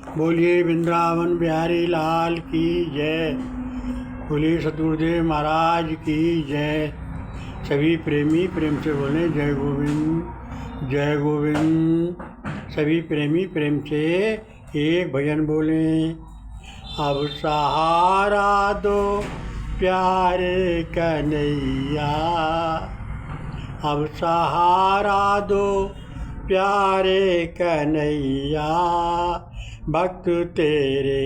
बोलिए वृंदावन बिहारी लाल की जय। बोलिए सतगुरुदेव महाराज की जय। सभी प्रेमी प्रेम से बोलें जय गोविंद जय गोविंद। सभी प्रेमी प्रेम से एक भजन बोलें। अब सहारा दो प्यारे कन्हैया, अब सहारा दो प्यारे कन्हैया। भक्त तेरे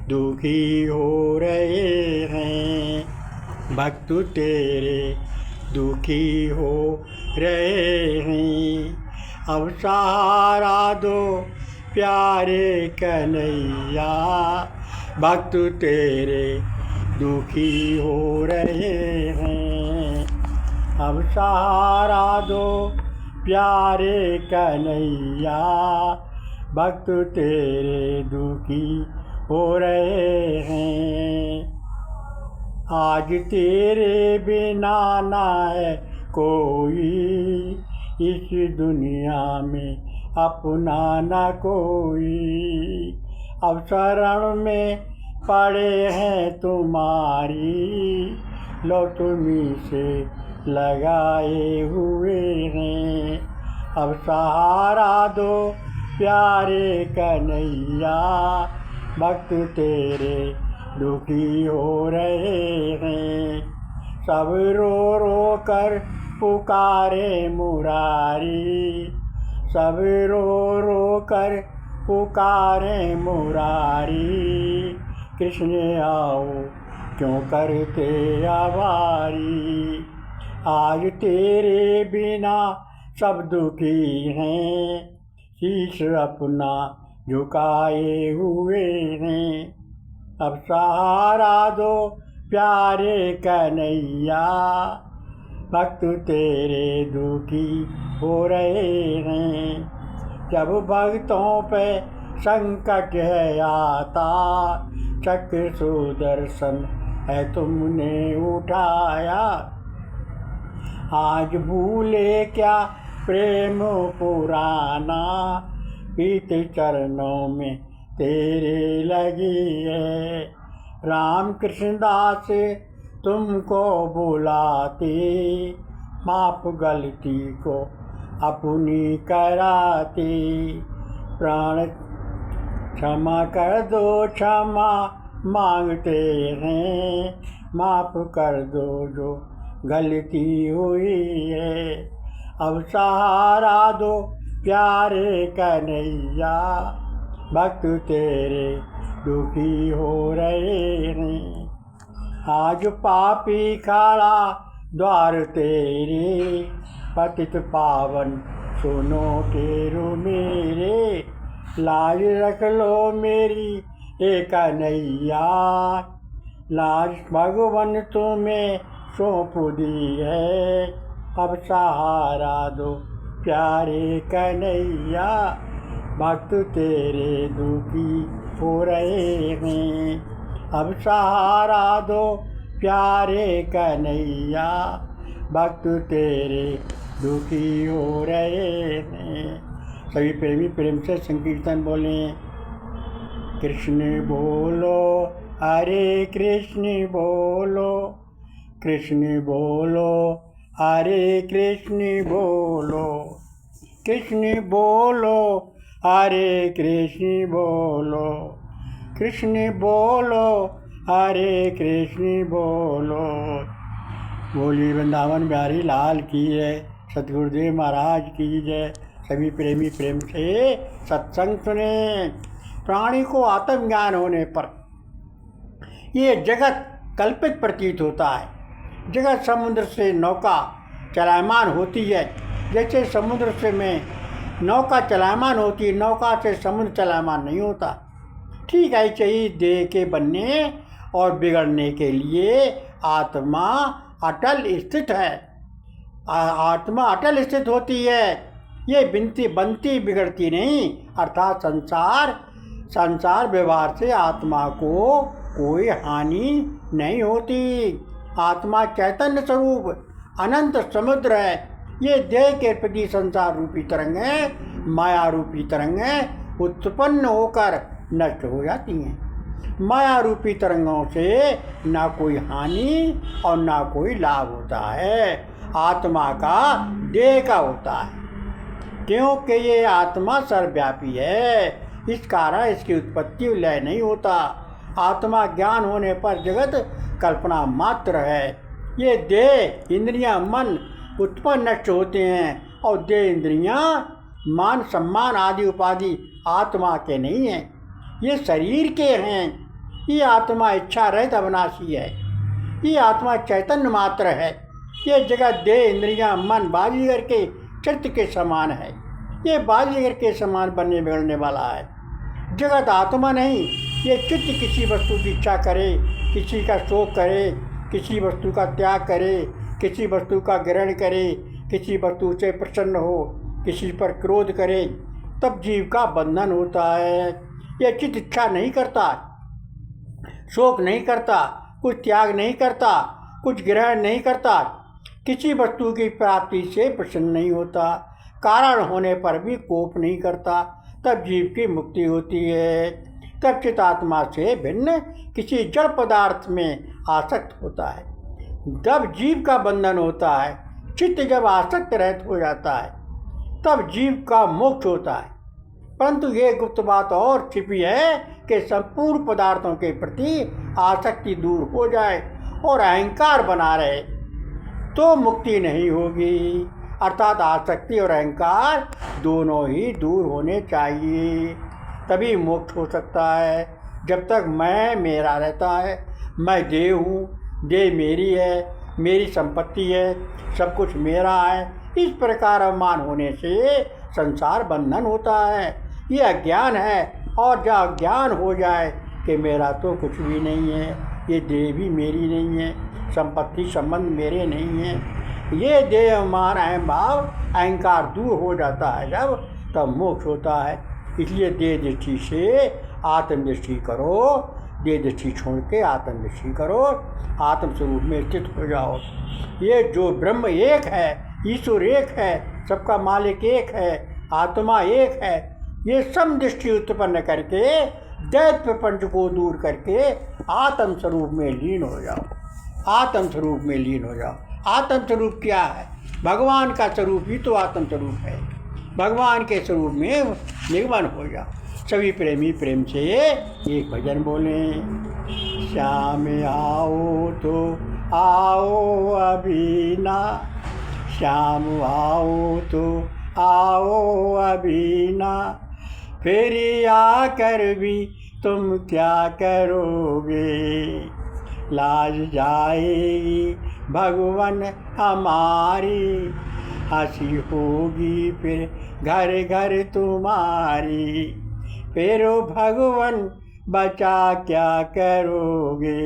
दुखी हो रहे हैं, भक्त तेरे दुखी हो रहे हैं। अब सहारा दो प्यारे कन्हैया, भक्त तेरे दुखी हो रहे हैं। अब सहारा दो प्यारे कन्हैया, भक्त तेरे दुखी हो रहे हैं। आज तेरे बिना ना है कोई इस दुनिया में अपना ना कोई। अब शरण में पड़े हैं तुम्हारी, लो तुम्हीं से लगाए हुए हैं। अब सहारा दो प्यारे कन्हैया, भक्त तेरे दुखी हो रहे हैं। सब रो रो कर पुकारे मुरारी, सब रो रो कर पुकारे मुरारी। कृष्ण आओ क्यों करते आवारी। आज तेरे बिना सब दुखी हैं, शीश अपना झुकाए हुए हैं। अब सहारा दो प्यारे कन्हैया, भक्त तेरे दुखी हो रहे हैं। जब भक्तों पे संकट है आता, चक्र सुदर्शन है तुमने उठाया। आज भूले क्या प्रेम पुराना, पीते चरणों में तेरे लगी है। राम कृष्ण दास तुमको बुलाते, माफ गलती को अपनी कराते। प्राण क्षमा कर दो क्षमा मांगते हैं, माफ कर दो जो गलती हुई है। अब सहारा दो प्यारे कन्हैया, भक्त तेरे दुखी हो रहे हैं। आज पापी खड़ा द्वार तेरे, पतित पावन सुनो तेरु मेरे। लाज रख लो मेरी एक कन्हैया, लाज भगवन तुम्हें सौंप दी है। अब सहारा दो प्यारे कन्हैया, भक्त तेरे दुखी हो रहे हैं। अब सहारा दो प्यारे कन्हैया, भक्त तेरे दुखी हो रहे हैं। सभी प्रेमी प्रेम से संकीर्तन बोलें। कृष्ण बोलो हरे कृष्ण बोलो, कृष्ण बोलो हरे कृष्ण बोलो, कृष्ण बोलो हरे कृष्ण बोलो, कृष्ण बोलो हरे कृष्ण बोलो। बोली वृंदावन बिहारी लाल की जय, सतगुरुदेव महाराज की जय। सभी प्रेमी प्रेम से सत्संग सुने। प्राणी को आत्मज्ञान होने पर ये जगत कल्पित प्रतीत होता है। जगत समुद्र से नौका चलायमान होती है, जैसे समुद्र से में नौका चलायमान होती है, नौका से समुद्र चलायमान नहीं होता। ठीक ऐसे ही देह के बनने और बिगड़ने के लिए आत्मा अटल स्थित है। आत्मा अटल स्थित होती है, ये बनती बिगड़ती नहीं। अर्थात संसार व्यवहार से आत्मा को कोई हानि नहीं होती। आत्मा चैतन्य स्वरूप अनंत समुद्र है। ये देह के प्रति संसार रूपी तरंग है, माया रूपी तरंग है, उत्पन्न होकर नष्ट हो जाती हैं। माया रूपी तरंगों से ना कोई हानि और ना कोई लाभ होता है, आत्मा का देह का होता है, क्योंकि ये आत्मा सर्वव्यापी है। इस कारण इसकी उत्पत्ति लय नहीं होता। आत्मा ज्ञान होने पर जगत कल्पना मात्र है। ये देह इंद्रियां मन उत्पन्न नष्ट होते हैं और देह इंद्रियां मान सम्मान आदि उपाधि आत्मा के नहीं हैं, ये शरीर के हैं। ये आत्मा इच्छा रहित अविनाशी है। ये आत्मा चैतन्य मात्र है। ये जगत देह इंद्रियां मन बाजीगर के चित्त के समान है। ये बाजीगर के समान बनने बिगड़ने वाला है। जगत आत्मा नहीं। ये चित्त किसी वस्तु की इच्छा करे, किसी का शोक करे, किसी वस्तु का त्याग करे, किसी वस्तु का ग्रहण करे, किसी वस्तु से प्रसन्न हो, किसी पर क्रोध करे, तब जीव का बंधन होता है। यह चित्त इच्छा नहीं करता, शोक नहीं करता, कुछ त्याग नहीं करता, कुछ ग्रहण नहीं करता, किसी वस्तु की प्राप्ति से प्रसन्न नहीं होता, कारण होने पर भी कोप नहीं करता, तब जीव की मुक्ति होती है। तब चितात्मा से भिन्न किसी जड़ पदार्थ में आसक्त होता है, तब जीव का बंधन होता है। चित्त जब आसक्त रहित हो जाता है तब जीव का मोक्ष होता है। परंतु ये गुप्त बात और छिपी है कि संपूर्ण पदार्थों के प्रति आसक्ति दूर हो जाए और अहंकार बना रहे तो मुक्ति नहीं होगी। अर्थात आसक्ति और अहंकार दोनों ही दूर होने चाहिए, तभी मोक्ष हो सकता है। जब तक मैं मेरा रहता है, मैं देह हूँ, देह मेरी है, मेरी संपत्ति है, सब कुछ मेरा है, इस प्रकार अभिमान होने से संसार बंधन होता है। ये अज्ञान है। और जब अज्ञान हो जाए कि मेरा तो कुछ भी नहीं है, ये देह भी मेरी नहीं है, संपत्ति संबंध मेरे नहीं है, ये देह अभिमान अहम भाव अहंकार दूर हो जाता है जब, तब मोक्ष होता है। इसलिए देह दृष्टि से आत्मदृष्टि करो, देह दृष्टि छोड़ के आत्मदृष्टि करो, आत्म स्वरूप में स्थित हो जाओ। ये जो ब्रह्म एक है, ईश्वर एक है, सबका मालिक एक है, आत्मा एक है, ये सम दृष्टि उत्पन्न करके दैत्य प्रपंच को दूर करके आत्म स्वरूप में लीन हो जाओ। आत्म स्वरूप में लीन हो जाओ। आत्म स्वरूप क्या है? भगवान का स्वरूप ही तो आत्म स्वरूप है। भगवान के स्वरूप में निगमन हो जाओ। सभी प्रेमी प्रेम से एक भजन बोलें। श्याम आओ तो आओ अभी ना, श्याम आओ तो आओ अभी ना, फिर आकर भी तुम क्या करोगे, लाज जाएगी भगवान हमारी, हंसी होगी फिर घर घर तुम्हारी, फिर भगवान बचा क्या करोगे,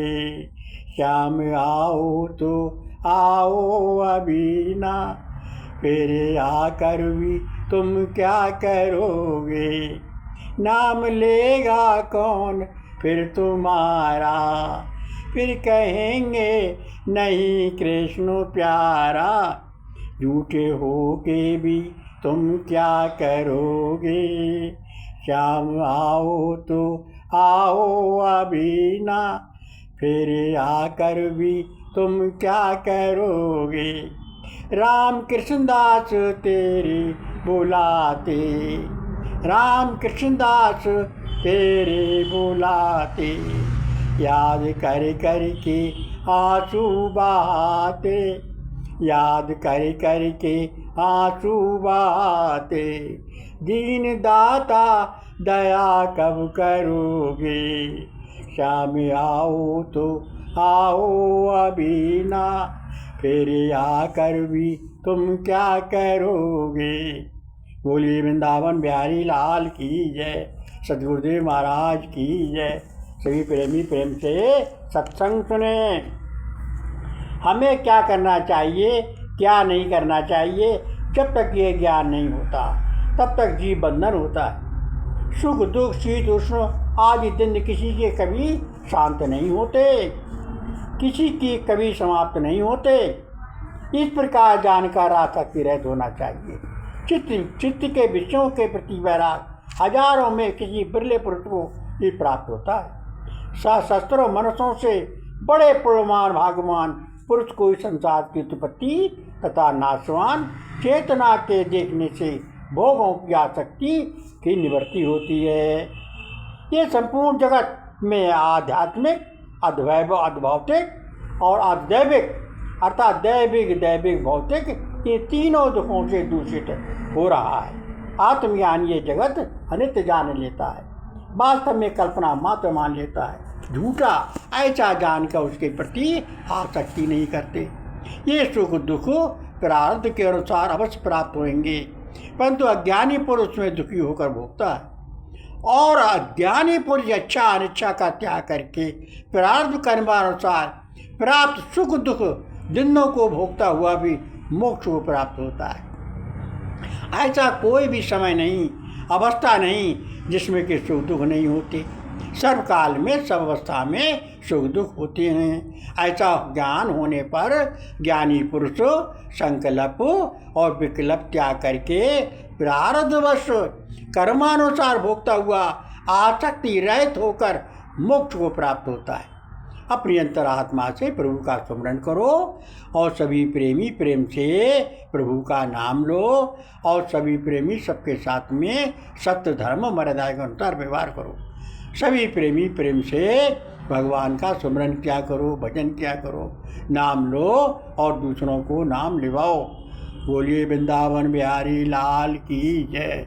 श्याम आओ तो आओ अभी ना, फिर आकर भी तुम क्या करोगे, नाम लेगा कौन फिर तुम्हारा, फिर कहेंगे नहीं कृष्ण प्यारा, झूठे हो के भी तुम क्या करोगे, श्याम आओ तो आओ अभी ना, फिर आकर भी तुम क्या करोगे, राम कृष्ण दास तेरे बुलाते, राम कृष्ण दास तेरे बुलाते, याद कर कर के आंसू बहाते, याद कर कर के आंसू बहाते, दीन दाता दया कब करोगे, श्याम आओ तो आओ अभी ना, फिर आकर भी तुम क्या करोगे। बोलिए वृंदावन बिहारी लाल की जय, सद्गुरुदेव महाराज की जय। सभी प्रेमी प्रेम से सत्संग सुने। हमें क्या करना चाहिए, क्या नहीं करना चाहिए, जब तक ये ज्ञान नहीं होता तब तक जीव बंधन होता है। सुख दुख शीत उष्ण आदि दिन किसी के कभी शांत नहीं होते, किसी की कभी समाप्त नहीं होते। इस प्रकार जानकर आसक्ति रहित होना चाहिए। चित्त के विषयों के प्रति वैराग हजारों में किसी बिरले पुरुष को ये प्राप्त होता है। सशस्त्र मनसों से बड़े पुण्यवान भागवान पुरुष को इस संसार की उत्पत्ति तथा नाशवान चेतना के देखने से भोगों की आसक्ति की निवृत्ति होती है। ये संपूर्ण जगत में आध्यात्मिक, अद्भौतिक और अदैविक अर्थात दैविक, दैविक, भौतिक, ये तीनों दुखों से दूषित हो रहा है। आत्मज्ञान ये जगत अनित्य जान लेता है, वास्तव में कल्पना मात्र मान लेता है, झूठा ऐसा जानकर उसके प्रति आसक्ति नहीं करते। ये सुख दुख प्रारब्ध के अनुसार अवश्य प्राप्त होंगे, परंतु अज्ञानी पुरुष में दुखी होकर भोगता है, और अज्ञानी पुरुष इच्छा अनिच्छा का त्याग करके प्रारब्ध कर्मानुसार प्राप्त सुख दुख दिनों को भोगता हुआ भी मोक्ष को प्राप्त होता है। ऐसा कोई भी समय नहीं, अवस्था नहीं जिसमें कि सुख दुख नहीं होते। सर्वकाल में, सब अवस्था में सुख दुख होते हैं। ऐसा ज्ञान होने पर ज्ञानी पुरुष संकल्प और विकल्प त्याग करके प्रारब्धवश कर्मानुसार भोगता हुआ आसक्ति रहित होकर मोक्ष को प्राप्त होता है। अपनी अंतरात्मा से प्रभु का स्मरण करो और सभी प्रेमी प्रेम से प्रभु का नाम लो, और सभी प्रेमी सबके साथ में सत्य धर्म मर्यादा के अनुसार व्यवहार करो। सभी प्रेमी प्रेम से भगवान का स्मरण किया करो, भजन किया करो, नाम लो और दूसरों को नाम लिवाओ। बोलिए वृंदावन बिहारी लाल की जय।